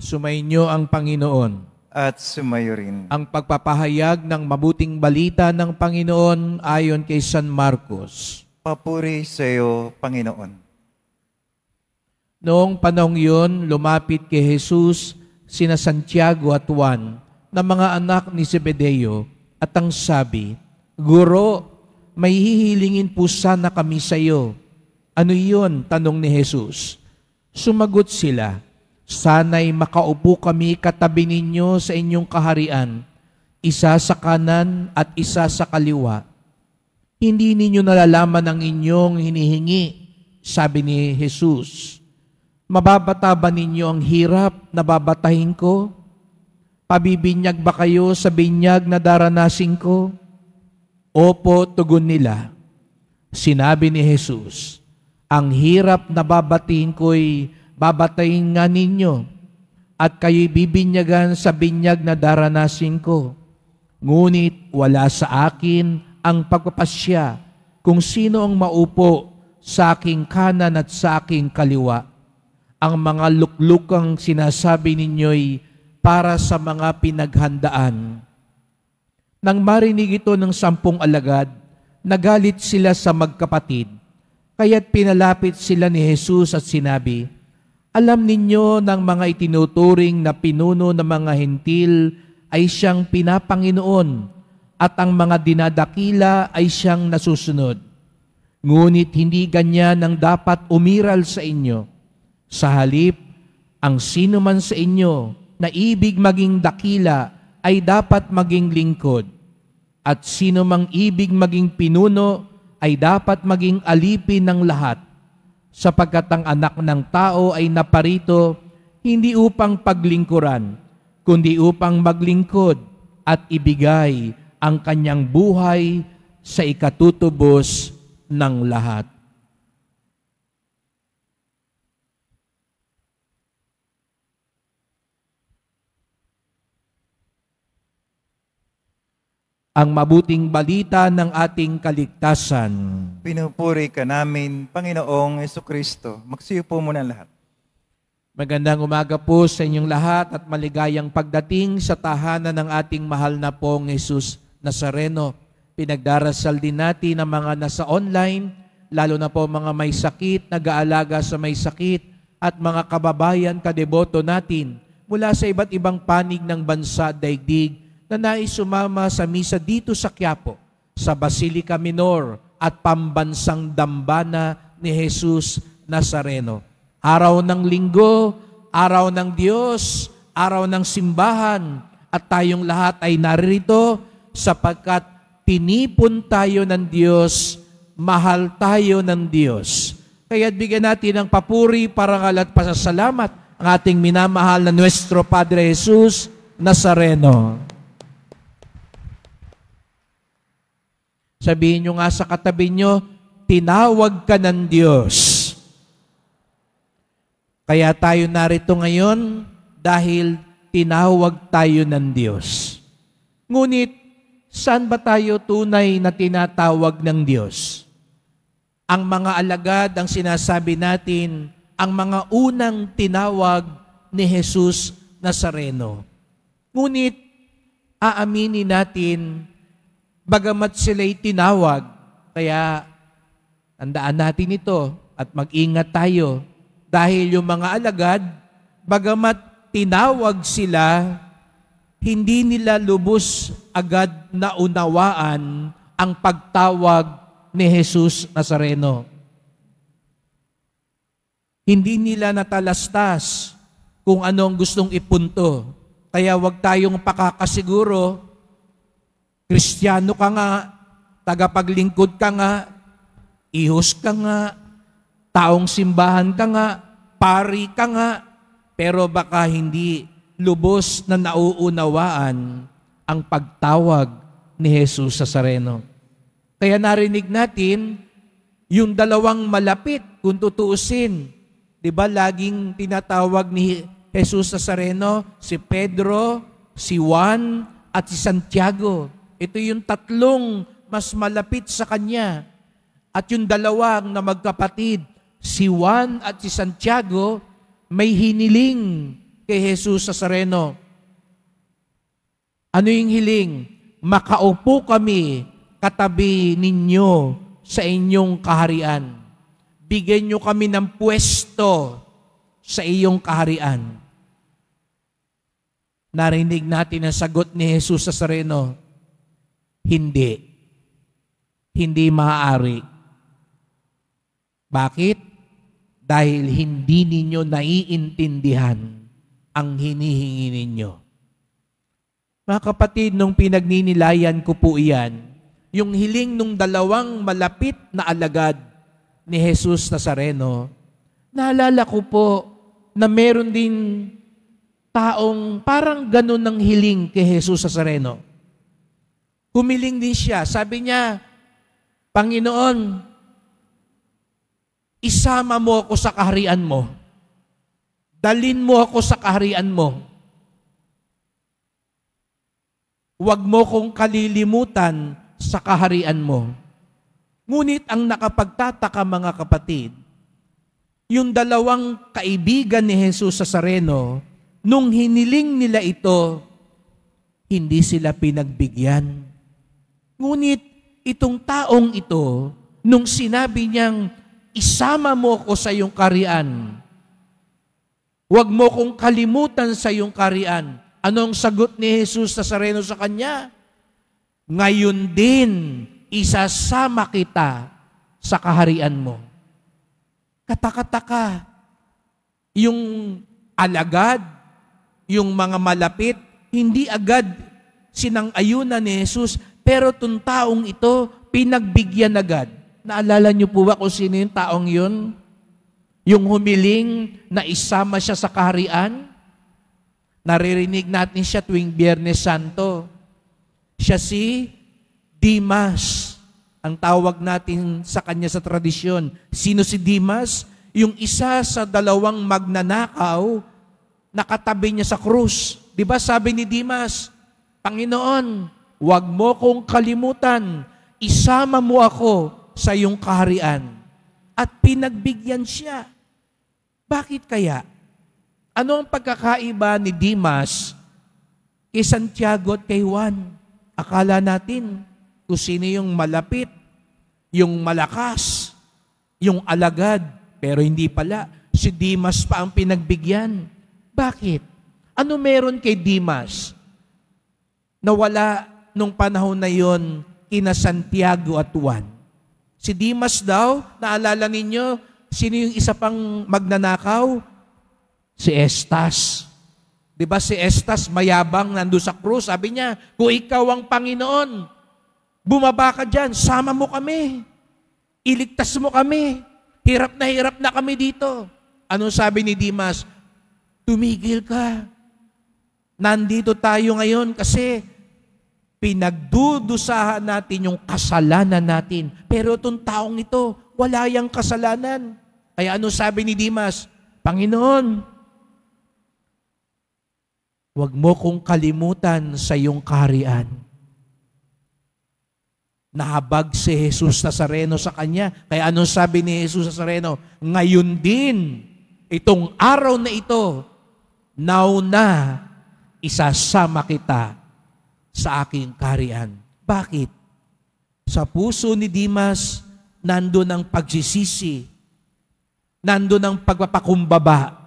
Sumainyo ang Panginoon. At sumayo rin. Ang pagpapahayag ng mabuting balita ng Panginoon ayon kay San Marcos. Papuri sa iyo, Panginoon. Noong panahong yun, lumapit kay Jesus sina Santiago at Juan na mga anak ni Zebedeo at ang sabi, Guro, may hihilingin po sana kami sa iyo. Ano iyon? Tanong ni Jesus. Sumagot sila, Sana'y makaupo kami katabi ninyo sa inyong kaharian, isa sa kanan at isa sa kaliwa. Hindi ninyo nalalaman ang inyong hinihingi, sabi ni Jesus. Mababata ba ninyo ang hirap na babatahin ko? Pabibinyag ba kayo sa binyag na daranasin ko? Opo, tugon nila. Sinabi ni Jesus, ang hirap na babatihin ko'y babatayin nga ninyo, at kayo'y bibinyagan sa binyag na daranasin ko. Ngunit wala sa akin ang pagpapasya kung sino ang maupo sa aking kanan at sa aking kaliwa. Ang mga luklukang sinasabi ninyo'y para sa mga pinaghandaan. Nang marinig ito ng 10 alagad, nagalit sila sa magkapatid, kaya't pinalapit sila ni Jesus at sinabi, Alam ninyo ng mga itinuturing na pinuno ng mga hentil ay siyang pinapanginoon at ang mga dinadakila ay siyang nasusunod. Ngunit hindi ganyan ang dapat umiral sa inyo. Sa halip, ang sino man sa inyo na ibig maging dakila ay dapat maging lingkod. At sino mang ibig maging pinuno ay dapat maging alipin ng lahat. Sapagkat ang anak ng tao ay naparito hindi upang paglingkuran, kundi upang maglingkod at ibigay ang kanyang buhay sa ikatutubos ng lahat. Ang mabuting balita ng ating kaligtasan. Pinupuri ka namin, Panginoong Jesucristo. Magsiupo muna lahat. Magandang umaga po sa inyong lahat at maligayang pagdating sa tahanan ng ating mahal na pong Jesus Nazareno. Pinagdarasal din natin ang mga nasa online, lalo na po mga may sakit, nag-aalaga sa may sakit, at mga kababayan kadeboto natin mula sa iba't ibang panig ng bansa at daigdig na nais sumama sa misa dito sa Quiapo, sa Basilica Minor at pambansang dambana ni Jesus Nazareno. Araw ng linggo, araw ng Diyos, araw ng simbahan, at tayong lahat ay naririto sapagkat tinipon tayo ng Diyos, mahal tayo ng Diyos. Kaya bigyan natin ng papuri, parangal at pasasalamat ang ating minamahal na Nuestro Padre Jesus Nazareno. Sabihin nyo nga sa katabi nyo, tinawag ka ng Diyos. Kaya tayo narito ngayon dahil tinawag tayo ng Diyos. Ngunit, saan ba tayo tunay na tinatawag ng Diyos? Ang mga alagad ang sinasabi natin, ang mga unang tinawag ni Jesus Nazareno. Ngunit, aaminin natin, bagamat sila'y tinawag, kaya tandaan natin ito at mag-ingat tayo dahil yung mga alagad, bagamat tinawag sila, hindi nila lubos agad na unawaan ang pagtawag ni Jesus Nazareno. Hindi nila natalastas kung ano ang gustong ipunto. Kaya wag tayong pakakasiguro, Kristiyano ka nga, tagapaglingkod ka nga, ihos ka nga, taong simbahan ka nga, pari ka nga, pero baka hindi lubos na nauunawaan ang pagtawag ni Jesus Nazareno. Kaya narinig natin yung dalawang malapit, kung tutuusin. Di ba laging tinatawag ni Jesus Nazareno si Pedro, si Juan, at si Santiago. Ito yung tatlong mas malapit sa kanya. At yung dalawang na magkapatid, si Juan at si Santiago, may hiniling kay Jesus Nazareno. Ano yung hiling? Makaupo kami katabi ninyo sa inyong kaharian. Bigyan nyo kami ng pwesto sa iyong kaharian. Narinig natin ang sagot ni Jesus Nazareno, hindi. Hindi maaari. Bakit? Dahil hindi ninyo naiintindihan ang hinihingi ninyo. Mga kapatid, nung pinagninilayan ko po iyan, yung hiling nung dalawang malapit na alagad ni Jesus Nazareno, naalala ko po na meron din taong parang ganun ng hiling kay Jesus Nazareno. Humiling din siya. Sabi niya, Panginoon, isama mo ako sa kaharian mo. Dalin mo ako sa kaharian mo. Huwag mo kong kalilimutan sa kaharian mo. Ngunit ang nakapagtataka, mga kapatid, yung dalawang kaibigan ni Jesus Nazareno, nung hiniling nila ito, hindi sila pinagbigyan. Ngunit itong taong ito, nung sinabi niyang, isama mo ko sa iyong kaharian, huwag mo kong kalimutan sa iyong kaharian. Anong sagot ni Jesus Nazareno sa kanya? Ngayon din, isasama kita sa kaharian mo. Kataka-taka, yung alagad, yung mga malapit, hindi agad sinang-ayunan ni Jesus, pero itong taong ito, pinagbigyan agad. Naalala niyo po ba kung sino yung taong yun? Yung humiling na isama siya sa kaharian? Naririnig natin siya tuwing Biyernes Santo. Siya si Dimas. Ang tawag natin sa kanya sa tradisyon. Sino si Dimas? Yung isa sa dalawang magnanakaw na katabi niya sa krus. Di ba sabi ni Dimas, Panginoon, huwag mo kong kalimutan. Isama mo ako sa iyong kaharian. At pinagbigyan siya. Bakit kaya? Ano ang pagkakaiba ni Dimas kay Santiago at kay Juan? Akala natin kung sino yung malapit, yung malakas, yung alagad. Pero hindi pala. Si Dimas pa ang pinagbigyan. Bakit? Ano meron kay Dimas na wala nung panahon na yon kina Santiago at Juan? Si Dimas daw, naalala ninyo, sino yung isa pang magnanakaw? Si Estas. Di ba si Estas, mayabang, nandun sa krus. Sabi niya, kung ikaw ang Panginoon, bumaba ka dyan, sama mo kami. Iligtas mo kami. Hirap na kami dito. Anong sabi ni Dimas? Tumigil ka. Nandito tayo ngayon kasi pinagdudusahan natin yung kasalanan natin. Pero itong taong ito, wala yang kasalanan. Kaya anong sabi ni Dimas? Panginoon, huwag mo kong kalimutan sa iyong kaharian. Nahabag si Jesus Nazareno sa kanya. Kaya anong sabi ni Jesus Nazareno? Ngayon din, itong araw na ito, now na, isasama kita sa aking kaharian. Bakit? Sa puso ni Dimas, nandun ang pagsisisi, nandun ang pagpapakumbaba.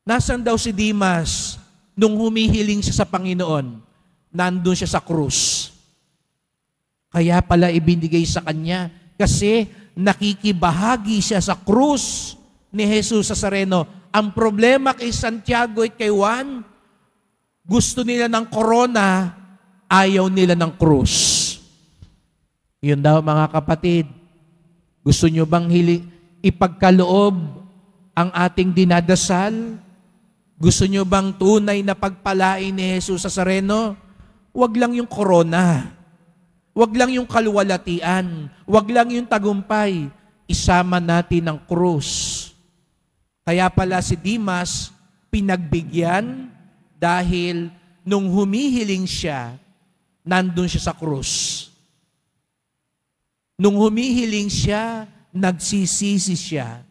Nasaan daw si Dimas nung humihiling siya sa Panginoon? Nandun siya sa krus. Kaya pala ibinigay sa kanya kasi nakikibahagi siya sa krus ni Jesus Nazareno. Ang problema kay Santiago at kay Juan, gusto nila ng corona, ayaw nila ng krus. Yun daw mga kapatid. Gusto nyo bang ipagkaloob ang ating dinadasal? Gusto nyo bang tunay na pagpalain ni Jesus Nazareno? Huwag lang yung corona. Huwag lang yung kaluwalhatian. Huwag lang yung tagumpay. Isama natin ang krus. Kaya pala si Dimas pinagbigyan dahil nung humihiling siya, nandun siya sa krus. Nung humihiling siya, nagsisisi siya.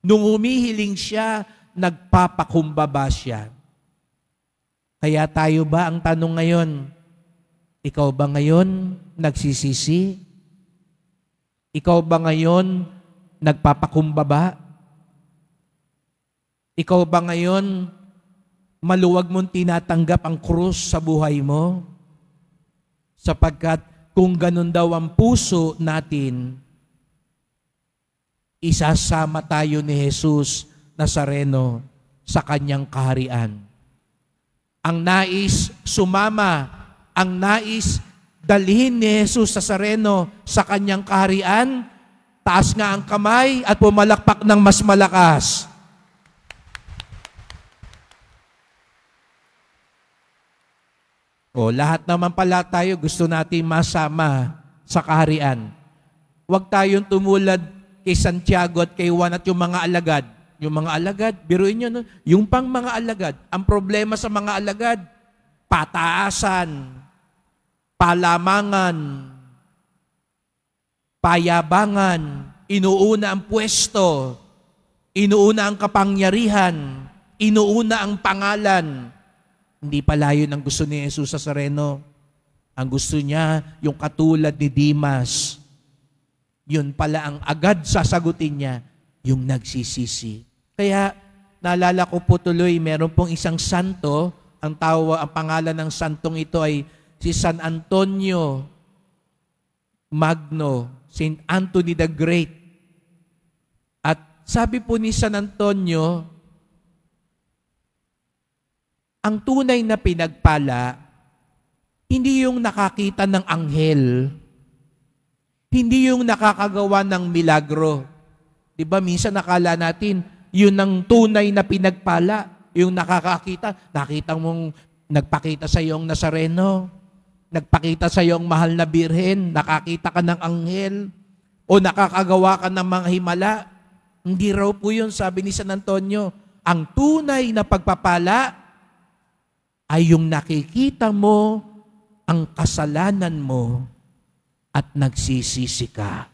Nung humihiling siya, nagpapakumbaba siya. Kaya tayo ba, ang tanong ngayon, ikaw ba ngayon nagsisisi? Ikaw ba ngayon nagpapakumbaba? Ikaw ba ngayon maluwag mong tinatanggap ang krus sa buhay mo? Sapagkat kung ganun daw ang puso natin, isasama tayo ni Jesus Nazareno sa kanyang kaharian. Ang nais sumama, ang nais dalhin ni Jesus Nazareno sa kanyang kaharian, taas nga ang kamay at pumalakpak ng mas malakas. O, lahat naman pala tayo gusto natin masama sa kaharian. Huwag tayong tumulad kay Santiago at kay Juan at yung mga alagad. Yung mga alagad, biruin nyo, no? Yung pang mga alagad, ang problema sa mga alagad, pataasan, palamangan, payabangan, inuuna ang pwesto, inuuna ang kapangyarihan, inuuna ang pangalan. Hindi pala yun ang gusto ni Jesus Nazareno. Ang gusto niya, yung katulad ni Dimas. Yun pala ang agad sasagutin niya, yung nagsisisi. Kaya, naalala ko po tuloy, meron pong isang santo, ang pangalan ng santong ito ay si San Antonio Magno, Saint Anthony the Great. At sabi po ni San Antonio, ang tunay na pinagpala, hindi yung nakakita ng anghel, hindi yung nakakagawa ng milagro. Diba, minsan nakala natin, yun ang tunay na pinagpala, yung nakakakita, nakita mong nagpakita sa iyong Nazareno, nagpakita sa iyong mahal na birhen, nakakita ka ng anghel, o nakakagawa ka ng mga himala. Hindi raw po yun, sabi ni San Antonio. Ang tunay na pagpapala ay yung nakikita mo ang kasalanan mo at nagsisisi ka.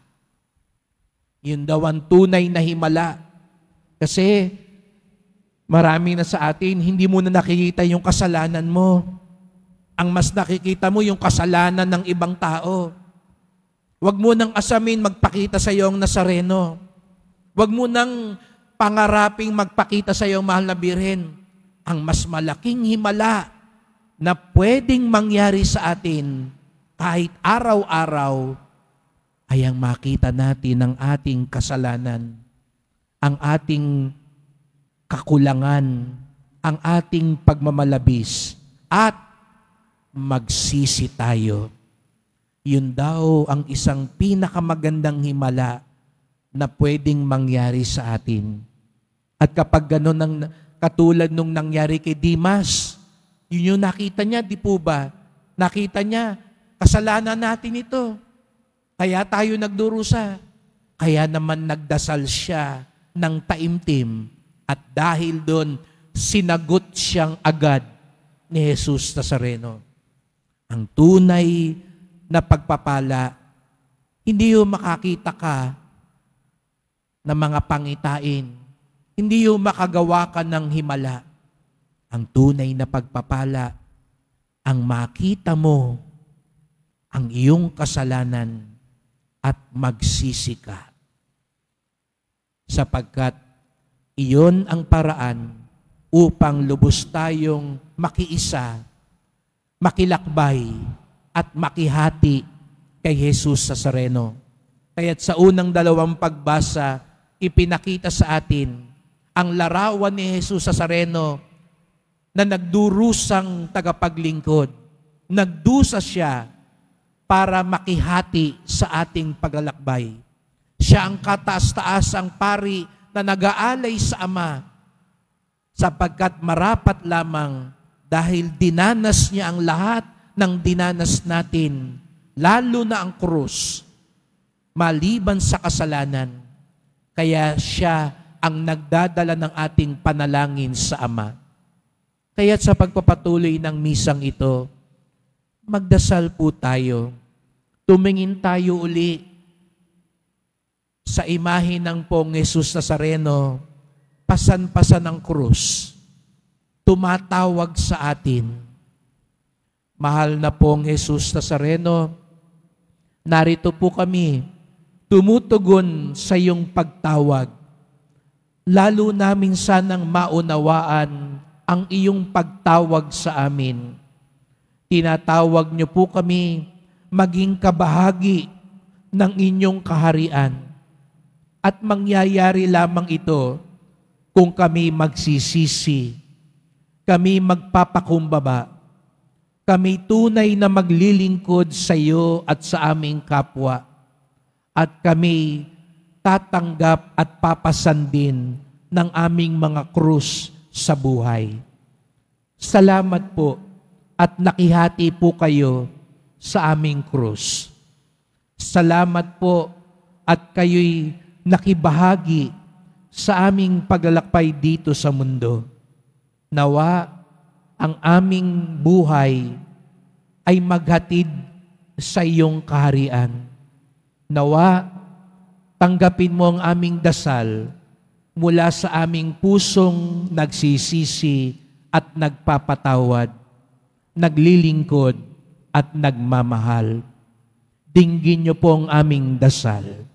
Yun daw ang tunay na himala. Kasi marami na sa atin, hindi mo na nakikita yung kasalanan mo. Ang mas nakikita mo yung kasalanan ng ibang tao. Huwag mo nang asamin magpakita sa iyong Nazareno. Huwag mo nang pangaraping magpakita sa iyong mahal na birhen. Ang mas malaking himala na pwedeng mangyari sa atin kahit araw-araw ay ang makita natin ang ating kasalanan, ang ating kakulangan, ang ating pagmamalabis, at magsisi tayo. Yun daw ang isang pinakamagandang himala na pwedeng mangyari sa atin. At kapag gano'n ang katulad nung nangyari kay Dimas, yun yung nakita niya, di po ba? Nakita niya, kasalanan natin ito. Kaya tayo nagdurusa. Kaya naman nagdasal siya ng taimtim. At dahil doon, sinagot siyang agad ni Jesus Nazareno. Ang tunay na pagpapala, hindi yung makakita ka ng mga pangitain. Hindi yung makagawa ka ng himala. Ang tunay na pagpapala, ang makita mo ang iyong kasalanan at magsisi ka. Sapagkat iyon ang paraan upang lubos tayong makiisa, makilakbay, at makihati kay Jesus Nazareno. Kaya't sa unang dalawang pagbasa, ipinakita sa atin ang larawan ni Jesus Nazareno na nagdurusang tagapaglingkod. Nagdusa siya para makihati sa ating paglalakbay. Siya ang kataas-taasang pari na nag-aalay sa Ama sapagkat marapat lamang dahil dinanas niya ang lahat ng dinanas natin, lalo na ang krus, maliban sa kasalanan. Kaya siya ang nagdadala ng ating panalangin sa Ama. Kaya't sa pagpapatuloy ng misang ito, magdasal po tayo. Tumingin tayo uli sa imahe ng Pong Jesus Nazareno pasan-pasan ng krus, tumatawag sa atin. Mahal na pong Jesus Nazareno, narito po kami, tumutugon sa iyong pagtawag. Lalo namin sanang maunawaan ang iyong pagtawag sa amin. Tinatawag niyo po kami maging kabahagi ng inyong kaharian. At mangyayari lamang ito kung kami magsisisi, kami magpapakumbaba, kami tunay na maglilingkod sa iyo at sa aming kapwa, at kami tatanggap at papasan din ng aming mga krus sa buhay. Salamat po at nakihati po kayo sa aming krus. Salamat po at kayo'y nakibahagi sa aming paglalakbay dito sa mundo. Nawa ang aming buhay ay maghatid sa iyong kaharian. Nawa tanggapin mo ang aming dasal mula sa aming pusong nagsisisi at nagpapatawad, naglilingkod at nagmamahal. Dinggin niyo po ang aming dasal.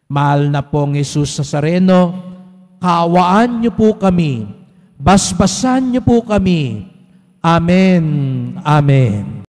Mahal na pong Jesus Nazareno, kaawaan niyo po kami, basbasan niyo po kami. Amen. Amen.